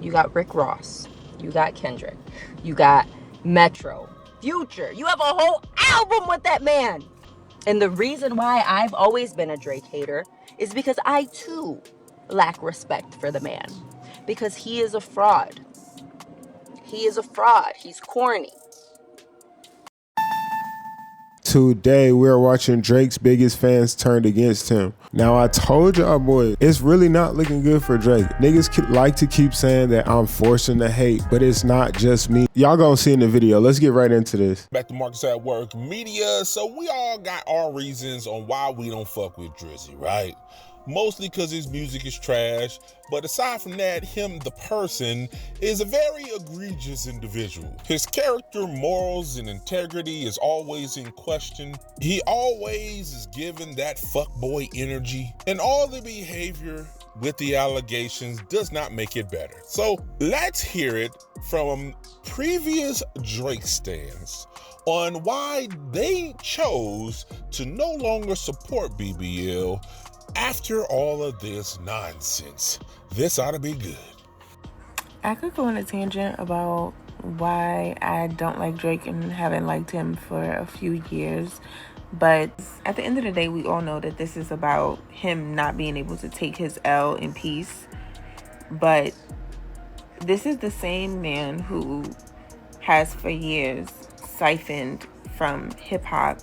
You got Rick Ross. You got Kendrick. You got Metro. Future. You have a whole album with that man. And the reason why I've always been a Drake hater is because I too lack respect for the man. Because he is a fraud. He is a fraud. He's corny. Today, we're watching Drake's biggest fans turned against him. Now, I told y'all, boys, it's really not looking good for Drake. Niggas like to keep saying that I'm forcing the hate, but it's not just me. Y'all gonna see in the video. Let's get right into this. Back to Marcus at Work Media. So we all got our reasons on why we don't fuck with Drizzy, right? Mostly because his music is trash, but aside from that, him, the person, is a very egregious individual. His character, morals, and integrity is always in question. He always is given that fuckboy energy, and all the behavior with the allegations does not make it better. So let's hear it from previous Drake stans on why they chose to no longer support BBL after all of this nonsense. This ought to be good. I could go on a tangent about why I don't like Drake and haven't liked him for a few years. But at the end of the day, we all know that this is about him not being able to take his L in peace. But this is the same man who has for years siphoned from hip-hop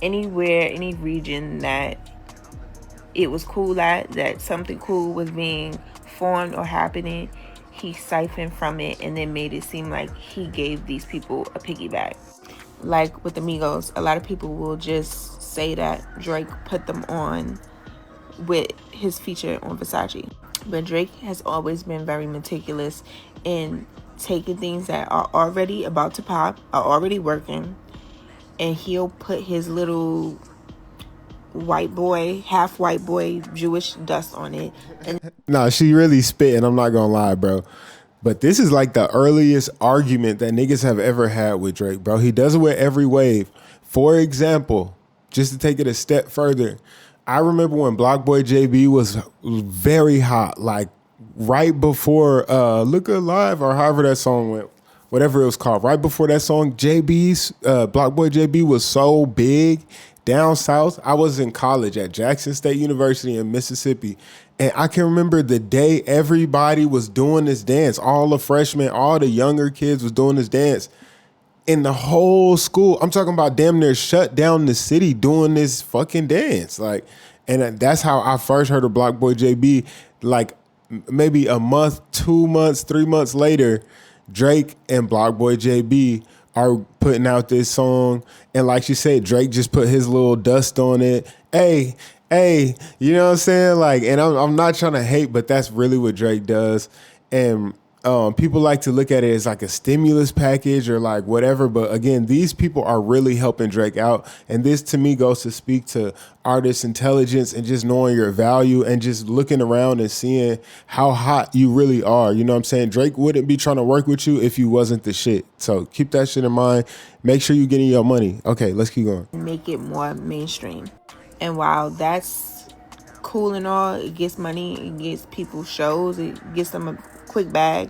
anywhere, any region that it was cool at, that something cool was being formed or happening. He siphoned from it and then made it seem like he gave these people a piggyback. Like with the Migos, a lot of people will just say that Drake put them on with his feature on Versace. But Drake has always been very meticulous in taking things that are already about to pop, are already working, and he'll put his little white boy, half white boy, Jewish dust on it. And Nah, she really spitting, I'm not gonna lie, bro. But this is like the earliest argument that niggas have ever had with Drake, bro. He does it with every wave. For example, just to take it a step further, I remember when Block Boy JB was very hot, like right before Look Alive or however that song went, whatever it was called. Right before that song, Block Boy JB was so big down south. I was in college at Jackson State University in Mississippi, and I can remember the day everybody was doing this dance. All the freshmen, all the younger kids was doing this dance. In the whole school, I'm talking about damn near shut down the city doing this fucking dance. Like, and that's how I first heard of Block Boy JB. Like maybe a month, 2 months, 3 months later, Drake and Block Boy JB are putting out this song, and like she said, Drake just put his little dust on it. Hey, you know what I'm saying? Like, and I'm not trying to hate, but that's really what Drake does. And people like to look at it as like a stimulus package or like whatever, but again, these people are really helping Drake out, and this to me goes to speak to artist intelligence and just knowing your value and just looking around and seeing how hot you really are. You know what I'm saying? Drake wouldn't be trying to work with you if you wasn't the shit. So keep that shit in mind. Make sure you're getting your money. Okay, let's keep going. make it more mainstream. And while that's cool and all, it gets money, it gets people shows, it gets them a quick bag,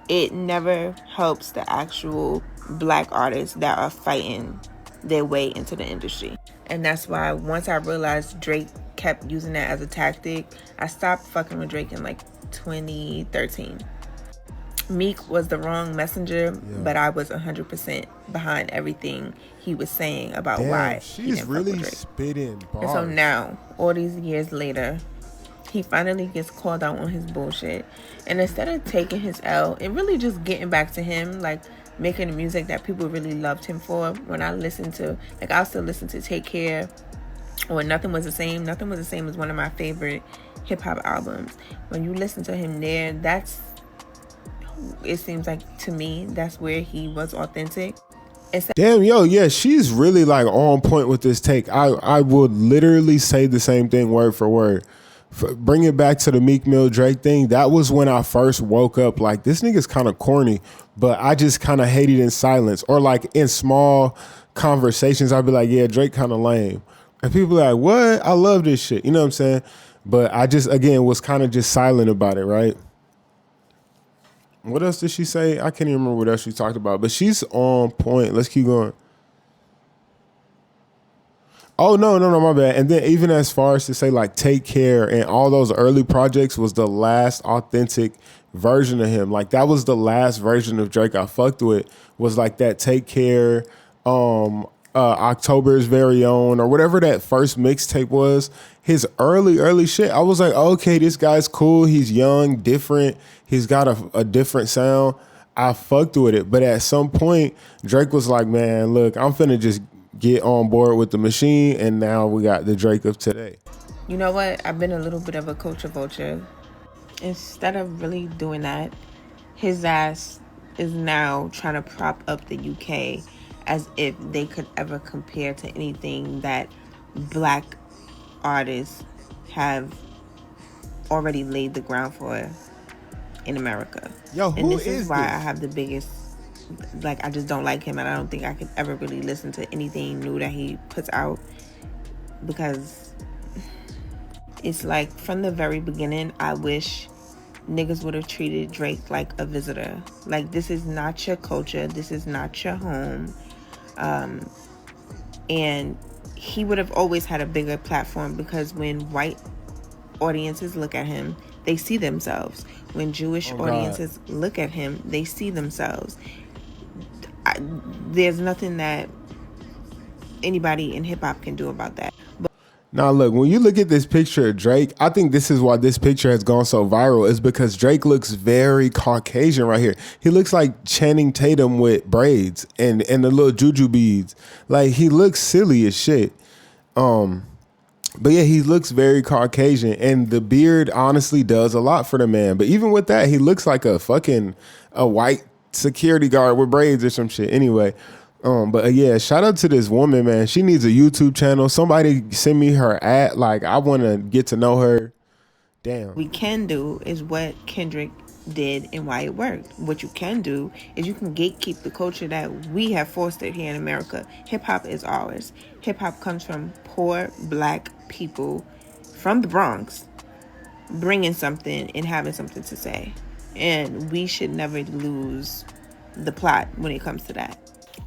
it never helps the actual black artists that are fighting their way into the industry. And that's why once I realized Drake kept using that as a tactic, I stopped fucking with Drake in like 2013. Meek was the wrong messenger, but I was 100% behind everything he was saying about why he she's didn't really fuck with Drake. spitting bars. And so now, all these years later, he finally gets called out on his bullshit. And instead of taking his L and really just getting back to him, like making the music that people really loved him for. When I listen to, like, I'll still listen to Take Care or Nothing Was the Same. Nothing Was the Same is one of my favorite hip-hop albums. When you listen to him there, it seems like to me that's where he was authentic. Damn, yo, yeah, she's really like on point with this take. I would literally say the same thing word for word. Bring it back to the Meek Mill Drake thing. That was when I first woke up like, this nigga's kind of corny, but I just kind of hate it in silence. Or like in small conversations, I'd be like, yeah, Drake kind of lame. And people are like, what? I love this shit. You know what I'm saying? But I just, again, was kind of just silent about it, right? What else did she say? I can't even remember what else she talked about, but she's on point. Let's keep going. Oh, no, my bad. And then even as far as to say like Take Care and all those early projects was the last authentic version of him. Like that was the last version of Drake I fucked with, was like that Take Care, October's Very Own, or whatever that first mixtape was. His early shit, I was like, okay, this guy's cool. He's young, different. He's got a different sound. I fucked with it. But at some point, Drake was like, man, look, I'm finna just get on board with the machine, and now we got the Drake of today. You know what? I've been a little bit of a culture vulture. Instead of really doing that, his ass is now trying to prop up the UK as if they could ever compare to anything that black artists have already laid the ground for in America. Yo, who and this is why this? I have the biggest, like, I just don't like him, and I don't think I could ever really listen to anything new that he puts out, because it's like from the very beginning, I wish niggas would have treated Drake like a visitor. Like, this is not your culture, this is not your home. And he would have always had a bigger platform, because when white audiences look at him, they see themselves. When Jewish audiences look at him, they see themselves. There's nothing that anybody in hip-hop can do about that. Now, look, when you look at this picture of Drake, I think this is why this picture has gone so viral, is because Drake looks very Caucasian right here. He looks like Channing Tatum with braids and the little juju beads. Like, he looks silly as shit. But yeah, he looks very Caucasian, and the beard honestly does a lot for the man. But even with that, he looks like a white security guard with braids or some shit. Anyway, but yeah, shout out to this woman, man. She needs a YouTube channel. Somebody send me her ad. Like, I want to get to know her. Damn. We can do is what Kendrick did and why it worked. What you can do is you can gatekeep the culture that we have fostered here in America. Hip-hop is ours. Hip-hop comes from poor black people from the Bronx bringing something and having something to say. And we should never lose the plot when it comes to that.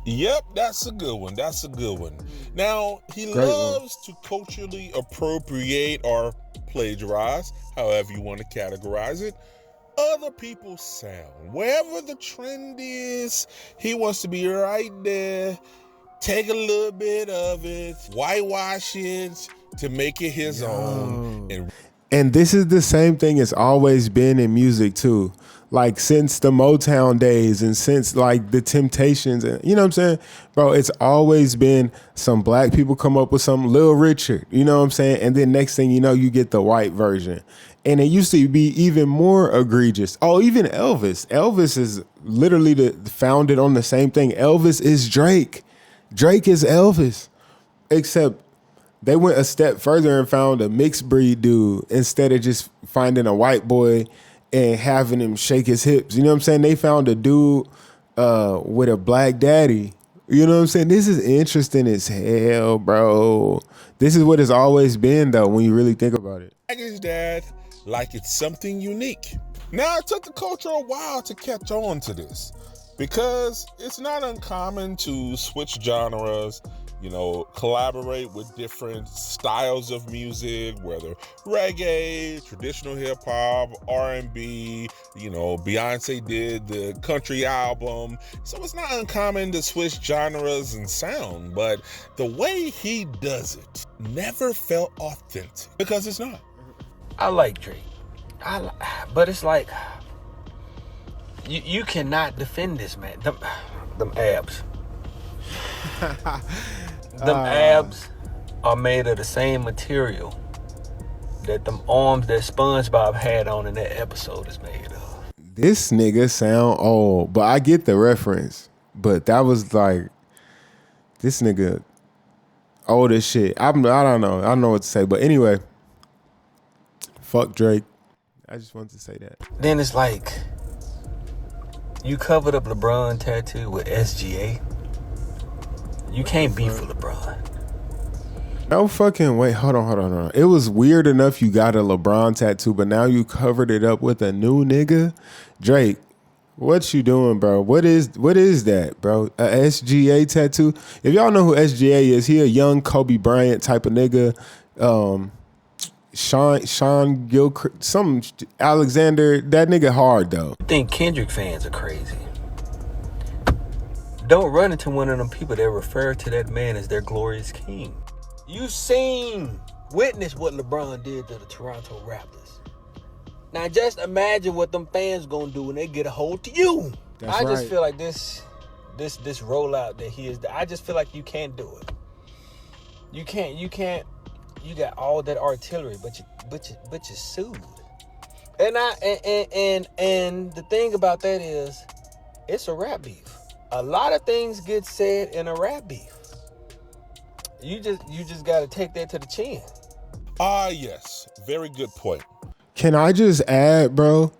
Yep, that's a good one. That's a good one. Now, he Great loves to culturally appropriate or plagiarize, however you want to categorize it, other people's sound. Wherever the trend is, he wants to be right there, take a little bit of it, whitewash it to make it his own. And this is the same thing it's always been in music too. Like, since the Motown days and since like the Temptations, and you know what I'm saying? Bro, it's always been some black people come up with some Lil Richard, you know what I'm saying? And then next thing you know, you get the white version. And it used to be even more egregious. Oh, even Elvis. Elvis is literally founded on the same thing. Elvis is Drake. Drake is Elvis. Except they went a step further and found a mixed breed dude instead of just finding a white boy and having him shake his hips. You know what I'm saying? They found a dude with a black daddy. You know what I'm saying? This is interesting as hell, bro. This is what it's always been, though, when you really think about it. Like his dad, like it's something unique. Now, it took the culture a while to catch on to this, because it's not uncommon to switch genres, you know, collaborate with different styles of music, whether reggae, traditional hip hop, R&B, you know, Beyonce did the country album. So it's not uncommon to switch genres and sound, but the way he does it never felt authentic, because it's not. I like Drake. But it's like, you cannot defend this man. Them abs. Them abs are made of the same material that them arms that SpongeBob had on in that episode is made of. This nigga sound old, but I get the reference. But that was like, this nigga old as shit. I don't know. I don't know what to say. But anyway, fuck Drake. I just wanted to say that. Then it's like, you covered up LeBron tattoo with SGA. You can't beef for LeBron. No fucking way. Hold on. It was weird enough you got a LeBron tattoo, but now you covered it up with a new nigga. Drake, What you doing, bro? What is that, bro? A SGA tattoo? If y'all know who SGA is, he a young Kobe Bryant type of nigga. Sean Gilchrist, some Alexander. That nigga hard though. I think Kendrick fans are crazy. Don't run into one of them people that refer to that man as their glorious king. You witness what LeBron did to the Toronto Raptors. Now just imagine what them fans gonna do when they get a hold to you. I just feel like this rollout that he is. I just feel like you can't do it. You can't. You got all that artillery, but you sued. And the thing about that is, it's a rap beef. A lot of things get said in a rap beef. You just got to take that to the chin. Yes, very good point. Can I just add, bro?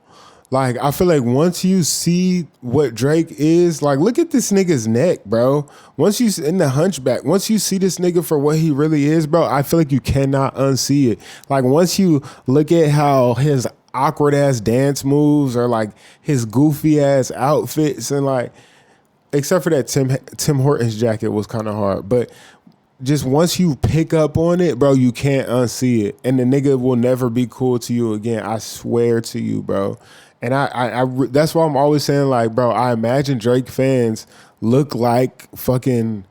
Like, I feel like once you see what Drake is, like, look at this nigga's neck, bro. Once you in the hunchback, once you see this nigga for what he really is, bro, I feel like you cannot unsee it. Like, once you look at how his awkward ass dance moves or like his goofy ass outfits and like, except for that Tim Hortons jacket was kind of hard, but just once you pick up on it, bro, you can't unsee it. And the nigga will never be cool to you again. I swear to you, bro. And I that's why I'm always saying, like, bro, I imagine Drake fans look like fucking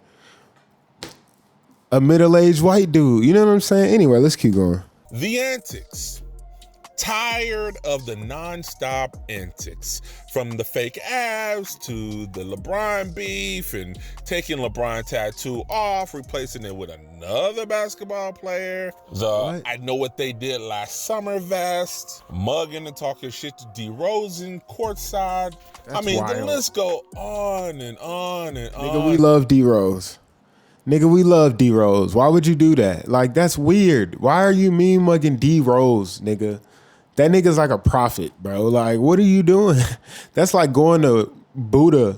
a middle-aged white dude. You know what I'm saying? Anyway, let's keep going. The antics. Tired of the nonstop antics, from the fake abs to the LeBron beef and taking LeBron tattoo off, replacing it with another basketball player. I know what they did last summer vest, mugging and talking shit to DeRozan courtside. That's wild. The list go on and on and on. Nigga, we love D-Rose. Nigga, we love D-Rose. Why would you do that? Like, that's weird. Why are you mean mugging D-Rose, nigga? That nigga's like a prophet, bro. Like, what are you doing? That's like going to Buddha.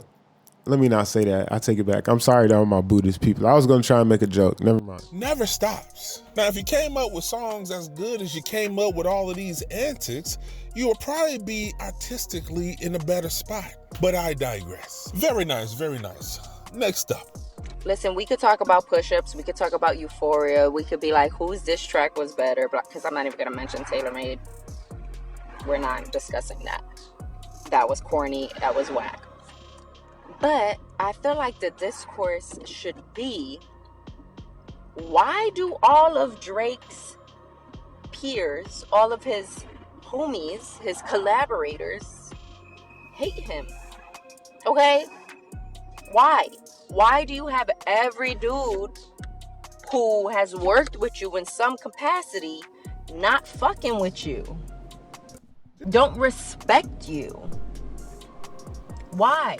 Let me not say that. I take it back. I'm sorry to all my Buddhist people. I was going to try and make a joke. Never mind. Never stops. Now, if you came up with songs as good as you came up with all of these antics, you would probably be artistically in a better spot. But I digress. Very nice, very nice. Next up. Listen, we could talk about push-ups. We could talk about Euphoria. We could be like, whose diss track was better? Because I'm not even going to mention Taylor Made. We're not discussing that. That was corny. That was whack. But I feel like the discourse should be, why do all of Drake's peers, all of his homies, his collaborators, hate him? Okay? Why? Why do you have every dude who has worked with you in some capacity not fucking with you? Don't respect you. Why?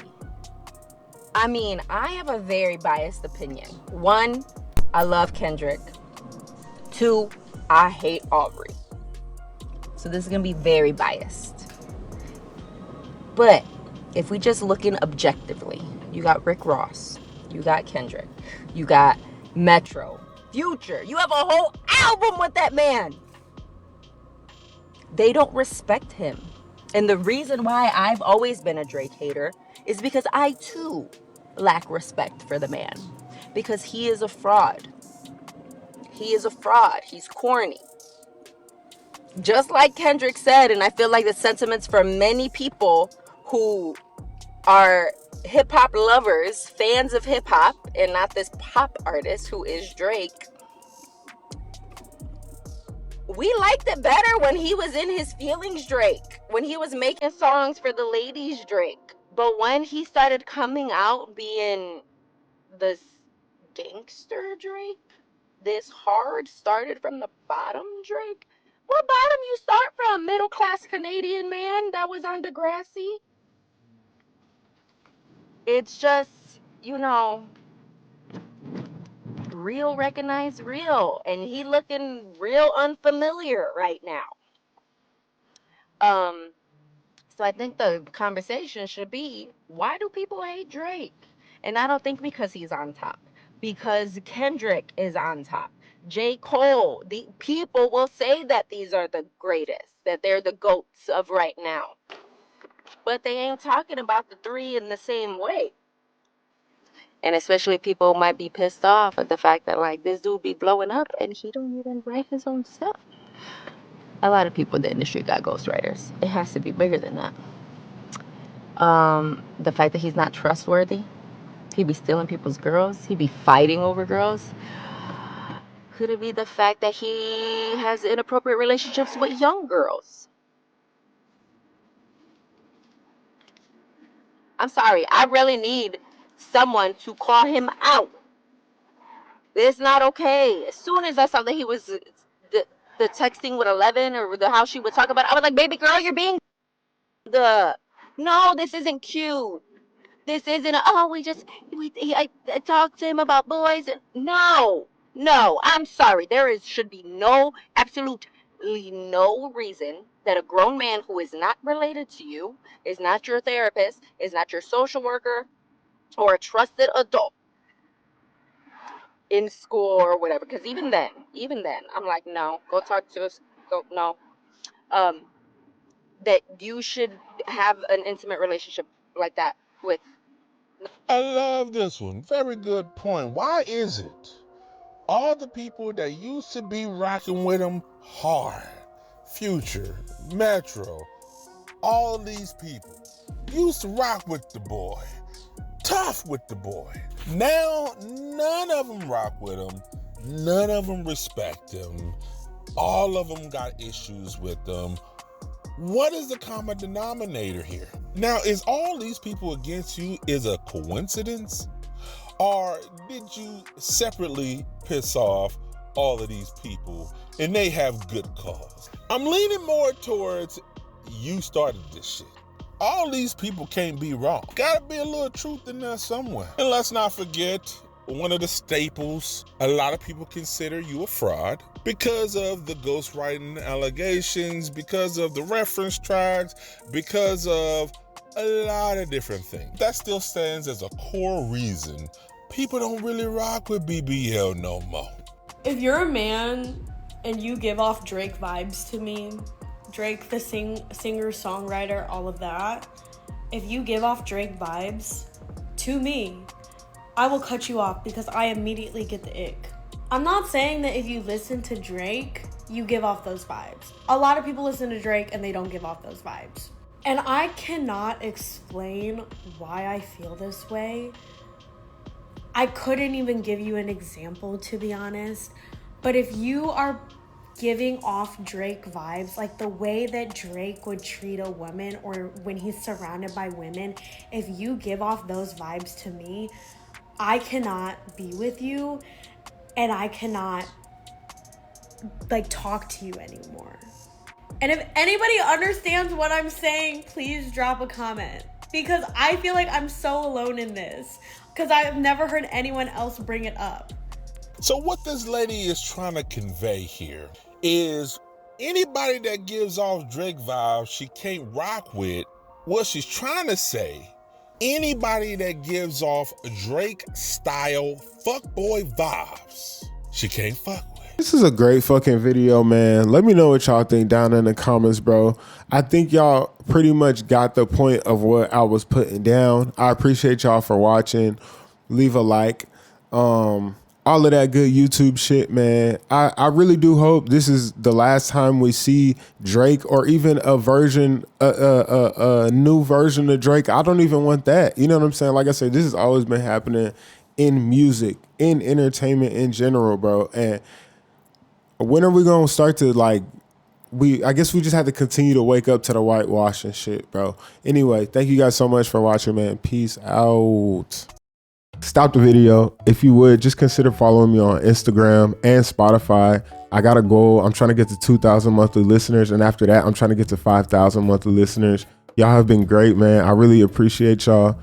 I mean, I have a very biased opinion. 1, I love Kendrick. 2, I hate Aubrey. So this is going to be very biased. But if we just looking objectively, you got Rick Ross, you got Kendrick, you got Metro, Future. You have a whole album with that man. They don't respect him. And the reason why I've always been a Drake hater is because I too lack respect for the man. Because he is a fraud. He is a fraud. He's corny. Just like Kendrick said, and I feel like the sentiments for many people who are hip-hop lovers, fans of hip-hop, and not this pop artist who is Drake, we liked it better when he was in his feelings Drake, when he was making songs for the ladies Drake. But when he started coming out being this gangster Drake, this hard, started from the bottom Drake, what bottom you start from? Middle class Canadian man that was on Degrassi? It's just, real recognize real, and he looking real unfamiliar right now. So I think the conversation should be, why do people hate Drake? And I don't think because he's on top, because Kendrick is on top. J. Cole, the people will say that these are the greatest, that they're the GOATs of right now. but they ain't talking about the three in the same way. And especially people might be pissed off at the fact that like this dude be blowing up and he don't even write his own stuff. A lot of people in the industry got ghostwriters. It has to be bigger than that. The fact that he's not trustworthy, he be stealing people's girls, he be fighting over girls. Could it be the fact that he has inappropriate relationships with young girls? I'm sorry, I really need someone to call him out. It's not okay. As soon as I saw that he was the texting with 11 or how she would talk about it, I was like, baby girl, you're being no, this isn't cute. This isn't I talked to him about boys. No, I'm sorry. Should be absolutely no reason that a grown man who is not related to you, is not your therapist, is not your social worker, or a trusted adult in school or whatever. Because even then, I'm like, no, go talk to us. Go, no. Um, that you should have an intimate relationship like that with. I love this one. Very good point. Why is it all the people that used to be rocking with him hard, Future, Metro, all these people used to rock with the boy, tough with the boy. Now, none of them rock with him. None of them respect him. All of them got issues with them. What is the common denominator here? Now, is all these people against you is a coincidence? Or did you separately piss off all of these people and they have good cause? I'm leaning more towards you started this shit. All these people can't be wrong. Gotta be a little truth in there somewhere. And let's not forget one of the staples. A lot of people consider you a fraud because of the ghostwriting allegations, because of the reference tracks, because of a lot of different things. That still stands as a core reason people don't really rock with BBL no more. If you're a man and you give off Drake vibes to me, Drake the singer, songwriter, all of that, if you give off Drake vibes to me, I will cut you off because I immediately get the ick. I'm not saying that if you listen to Drake, you give off those vibes. A lot of people listen to Drake and they don't give off those vibes. And I cannot explain why I feel this way. I couldn't even give you an example, to be honest. But if you are giving off Drake vibes, like the way that Drake would treat a woman or when he's surrounded by women, if you give off those vibes to me, I cannot be with you and I cannot like talk to you anymore. And if anybody understands what I'm saying, please drop a comment because I feel like I'm so alone in this because I've never heard anyone else bring it up. So what this lady is trying to convey here is anybody that gives off Drake vibes she can't rock with. What she's trying to say, anybody that gives off Drake style fuckboy vibes she can't fuck with. This is a great fucking video, man. Let me know what y'all think down in the comments, bro. I think y'all pretty much got the point of what I was putting down. I appreciate y'all for watching. Leave a like. All of that good YouTube shit, man. I really do hope this is the last time we see Drake or even a new version of Drake. I don't even want that. You know what I'm saying? Like I said, this has always been happening in music, in entertainment in general, bro. And when are we gonna start to like? I guess we just have to continue to wake up to the whitewashing shit, bro. Anyway, thank you guys so much for watching, man. Peace out. Stop the video. If you would, just consider following me on Instagram and Spotify. I got a goal. I'm trying to get to 2,000 monthly listeners. And after that, I'm trying to get to 5,000 monthly listeners. Y'all have been great, man. I really appreciate y'all.